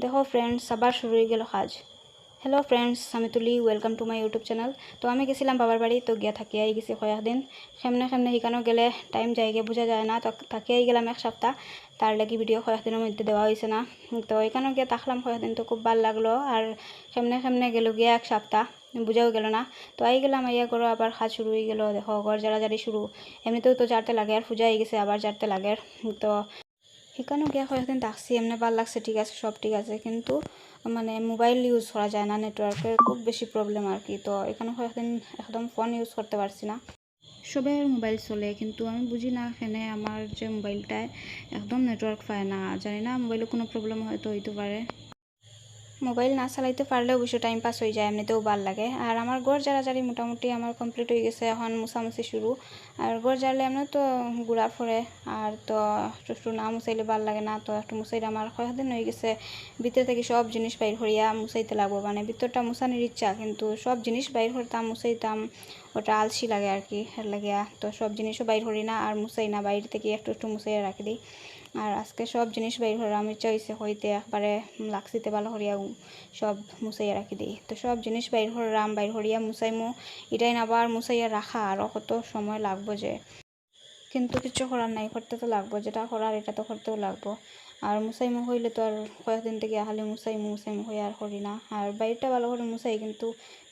দেখো ফ্রেন্ডস, আবার শুরু হয়ে গেল কাজ। হ্যালো ফ্রেন্ডস, আমি তুলি, welcome to my YouTube channel. তো আমি গেছিলাম বাবার বাড়ি, তো গিয়া থাকিয়ে গেছি কয়েকদিন। সেমনে সেখানেও গেলে টাইম যায়গে বোঝা যায় না, তো থাকিয়ে গেলাম এক সপ্তাহ। তার লাগি ভিডিও কয়েকদিনের মধ্যে দেওয়া হয়েছে না। তো এখানেও গিয়ে থাকলাম কয়েকদিন, তো খুব ভালো লাগলো। আর সেমনে গেল গিয়া এক সপ্তাহ, বুঝাও গেল না। তো আই গেলাম, আইয়া করো আবার কাজ শুরু হয়ে গেলো। দেখো ঘর জাড়ি শুরু, এমনিতেও তো জারতে লাগে, আর পূজা হয়ে গেছে আবার জারতে লাগে। তো সেখানেও গিয়া কয়েকদিন থাকছি, এমনি ভালো লাগছে, ঠিক আছে, সব ঠিক আছে, কিন্তু মানে মোবাইল ইউজ করা যায় না, নেটওয়ার্কের খুব বেশি প্রবলেম আর কি। তো এখানে কয়েকদিন একদম ফোন ইউজ করতে পারছি না। সবের মোবাইল চলে, কিন্তু আমি বুঝি না এখানে আমার যে মোবাইলটায় একদম নেটওয়ার্ক পায় না। জানি না মোবাইলে কোনো প্রবলেম হয়তো হইতে পারে। মোবাইল না চালাইতে পারলেও বেশি টাইম পাস হয়ে যায়, এমনিতেও ভাল লাগে। আর আমার ঘর জাড়ি মোটামুটি আমার কমপ্লিট হয়ে গেছে, এখন মুছামুছি শুরু। আর ঘর জাড়লে এমনি তো গুড়া ফরে, আর তো একটু না মুছাইলে ভাল লাগে না, তো একটু মুছাইলে আমার কয়েকদিন হয়ে গেছে ভিতর থেকে সব জিনিস বাইর করিয়া মুছাইতে লাগবো। মানে ভিতরটা মুছানোর ইচ্ছা, কিন্তু সব জিনিস বাইর করতাম মুছাইতাম, ওটা আলসি লাগে আর কি, এর লাগিয়া তো সব জিনিসও বাইর করি না আর মুছাই না, বাইরে থেকে একটু একটু মুছাইয়া রাখি দিই। আর আজকে সব জিনিস বাইর করে আমি চাইছে হইতে একবারে লাগছিতে ভালো করিয়া সব মুছাইয়া রাখি দিই। তো সব জিনিস বাইর করলাম, বাইর করিয়া মুছাইমু, এটাই না আবার মুছাইয়া রাখা আরও কত সময় লাগবো যে, কিন্তু কিছু করার নাই, করতে তো লাগবো, যেটা করার এটা তো করতেও লাগবো। আর মুছাইমু হইলে তো আর কয়েকদিন থেকে খালি মুছাইমু হয়ে আর করি না। আর বাইরটা ভালো করে মুছাই, কিন্তু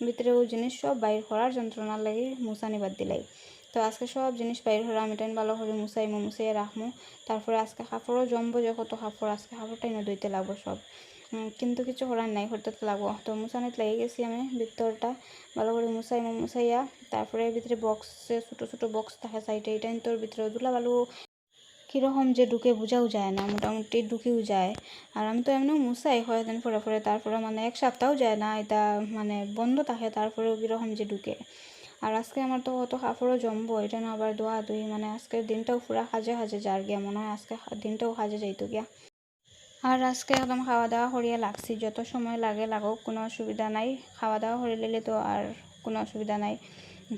ভিতরেও জিনিস সব বাইর করার যন্ত্রণার লাগে মুছানি বাদ দিলাই। তো আজকে সব জিনিস বাইর করাম, এটাই ভালো করে মুছাইয়া রাখমু। তারপরে আজকে কাপড়ও জমবো, যে কত কাপড়, আজকে কাপড়টাই না ধুইতে লাগবো সব। কিন্তু কিছু করার নাই, করতে তো লাগবো। তো মুছানিতে লেগে গেছি আমি, ভিতরটা ভালো করে মুছাইয়া তারপরে ভিতরে বক্সে ছোটো ছোটো বক্স থাকে সাইডে, এটা তোর ভিতরে ধুলা বালু কীরকম যে ঢুকে বোঝাও যায় না, মোটামুটি ঢুকেও যায়। আর আমি তো এমনিও মুছাই কয়েকদিন পরে তারপরে মানে এক সপ্তাহও যায় না, এটা মানে বন্ধ থাকে, তারপরেও কীরকম যে ঢুকে। আর আজকে আমার তো অত কাপড়ও জমবো, এটা না আবার ধোয়া ধুই, মানে আজকের দিনটাও পুরা কাজে যার গিয়া মনে হয়, আজকে দিনটাও কাজে যাইতো গিয়া। আর আজকে একদম খাওয়া দাওয়া করিয়া লাগছি, যত সময় লাগে লাগুক, কোনো অসুবিধা নাই। খাওয়া দাওয়া করে নিলে তো আর কোনো অসুবিধা নাই,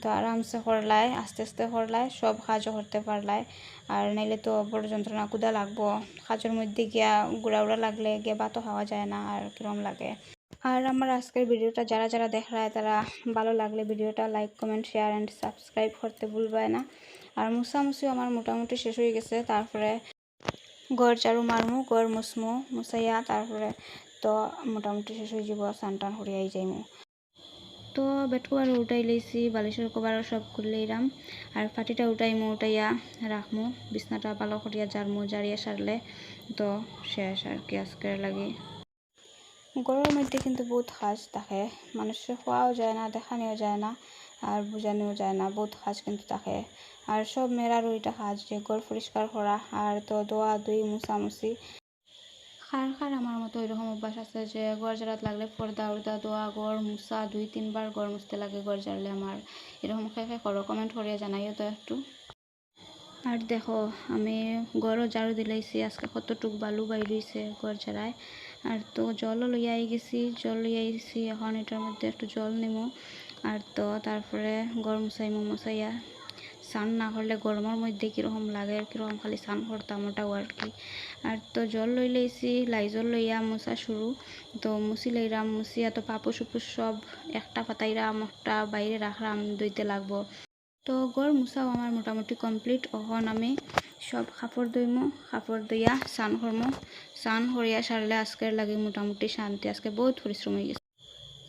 তো আরামসে করলাই, আস্তে আস্তে করলাই, সব কাজও করতে পারলাই। আর নাইলে তো বড় যন্ত্রণা কুদা লাগবো, কাজের মধ্যে গিয়া গুড়া লাগলে গিয়া ভাতও খাওয়া যায় না, আর কিরম লাগে। আর আমার আজকের ভিডিওটা যারা দেখায় তারা ভালো লাগলে ভিডিওটা like, comment, share and subscribe করতে ভুলবায় না। আর মুছামুছিও আমার মোটামুটি শেষ হয়ে গেছে, তারপরে ঘর ঝাড়ু মারমু, ঘর মুছাইয়া তারপরে তো মোটামুটি শেষ হয়ে যাব, স্নান টান করিয়াই যাইমু। তো বেড কভার উঠাই লইছি, বালিশের কভারও সব খুললে এরাম। আর ফাটিটা উঠাইয়া রাখমু, বিছনাটা ভালো করিয়া জারিয়া সারলে তো শেষ আর কি আজকের লাগে। গরমের মধ্যে কিন্তু বহুত কাজ থাকে, মানুষের খোয়াও যায় না, দেখানিও যায় না, আর বোঝানিও যায় না, বহুত কাজ কিন্তু থাকে। আর সব মেয়েরারও এটা কাজ যে ঘর পরিষ্কার করা, আর তো ধোয়া ধুই মুছামুছি। কার আমার মতো এরকম অভ্যাস আছে যে ঘর ঝাড়াত লাগলে পর্দা উর্দা ধোয়া, ঘর মুছা 2-3 বার ঘর মুছতে লাগে ঘর ঝাড়লে। আমার এরকম খেয়ে করো, কমেন্ট করিয়া জানাইও তো একটু। আর দেখো আমি ঘরও ঝাড়ু দিলাইছি, আজকে কতটুক বালু বাইরেছে ঘর ঝাড়ায়। আর তো জলও লইয়া গেছি, এখন এটার মধ্যে একটু জল নিমু। আর তো তারপরে ঘর মুছাইয়া স্নান না করলে গরমের মধ্যে কীরকম লাগে, কীরকম খালি স্নান করতাম ওটাও আর কি। আর তো জল লইছি, লাইজল লইয়া মোছা শুরু। তো মুছি লইরাম, মুছিয়া তো পাপোশ সুপুস সব একটা পাতাইরাম, একটা বাইরে রাখলাম, ধুইতে লাগবো। তো ঘর মুছাও আমার মোটামুটি কমপ্লিট। এখন আমি সব কাপড় ধুইমু, কাপড় ধুইয়া স্নান করমু, স্নান করিয়া সারলে আজকের লাগে মোটামুটি শান্তি। আজকে বহুত পরিশ্রম হয়ে গেছে।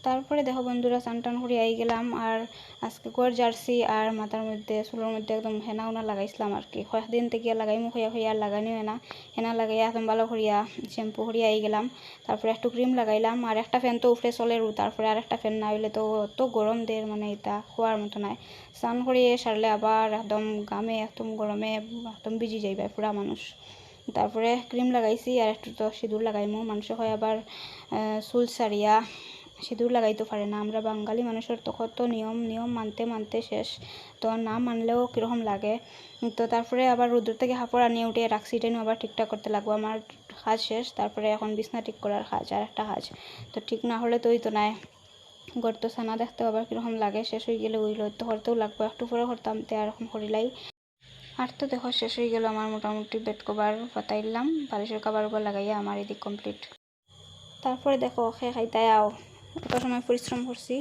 তারপরে দেখো বন্ধুরা, স্নান টান করে আই গেলাম। আর আজকে ঘর জার্সি আর মাথার মধ্যে চুলের মধ্যে একদম হেনা উনা লাগাইছিলাম আর কি, কয়েকদিন থেকে লাগাইমু হইয়া আর লাগানিও না। হেনা লাগাইয়া একদম ভালো করিয়া শ্যাম্পু করিয়া আই গেলাম। তারপরে একটু ক্রিম লাগাইলাম, আর একটা ফ্যান তো উঠে চলে, তারপরে আর একটা ফ্যান না হইলে তো গরম দের, মানে এটা খোয়ার মতো নাই। স্নান করিয়ে সারলে আবার একদম গামে একদম গরমে একদম ভিজি যাইবে পুরা মানুষ। তারপরে ক্রিম লাগাইছি, আর একটু তো সিঁদুর লাগাইমু। মানুষ হয় আবার চুল সারিয়া সিঁদুর লাগাইতে পারে না, আমরা বাঙালি মানুষের তো কত নিয়ম মানতে শেষ, তো না মানলেও কীরকম লাগে। তো তারপরে আবার রোদ্র থেকে কাপড় আনিয়ে উঠিয়ে রাখছি, এটা আবার ঠিকঠাক করতে লাগবো। আমার কাজ শেষ, তারপরে এখন বিছনা ঠিক করার কাজ, আর একটা কাজ। তো ঠিক না হলে তো ওই তো নাই, ঘর তো ছানা দেখতে আবার কীরকম লাগে, শেষ হয়ে গেলে ওইগুলো তো করতেও লাগবো, একটু পরে করতাম তে আর এখন করিলাই। আর তো দেখো শেষ হয়ে গেল আমার মোটামুটি বেড কভার পাতাইলাম, বালিশের কভার উপর লাগাইয়া আমার এদিক কমপ্লিট। তারপরে দেখো খেয়ে খাইতায়াও এত সময় পরিশ্রম করছি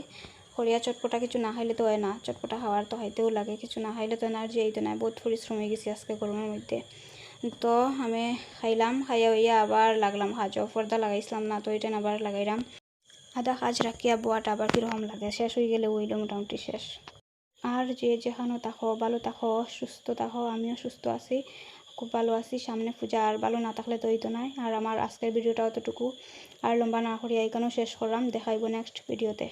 করিয়া চটপটা কিছু না খাইলে তো হয় না, চটপটা খাওয়ার তো খাইতেও লাগে, কিছু না খাইলে তো এনার্জি এইতো না, বহুত পরিশ্রম হয়ে গেছি আজকে গরমের মধ্যে। তো আমি খাইলাম, খাইয়া হইয়া আবার লাগলাম কাজও, পর্দা লাগাইছিলাম না তো এটা আবার লাগাইলাম। আধা কাজ রাখিয়া বোয়াটা আবার কীরকম লাগে, শেষ হয়ে গেলে হইল মোটামুটি শেষ। আর যে যেখানে থাকো ভালো থাকো সুস্থ থাকো, আমিও সুস্থ আছি, খুব ভালো আছি। সামনে পূজা, আর ভালো না থাকলে তো হইতো নাই। আর আমার আজকের ভিডিওটা অতটুকু, আর লম্বা না করিয়া এখানেও শেষ করলাম, দেখাইব নেক্সট ভিডিওতে।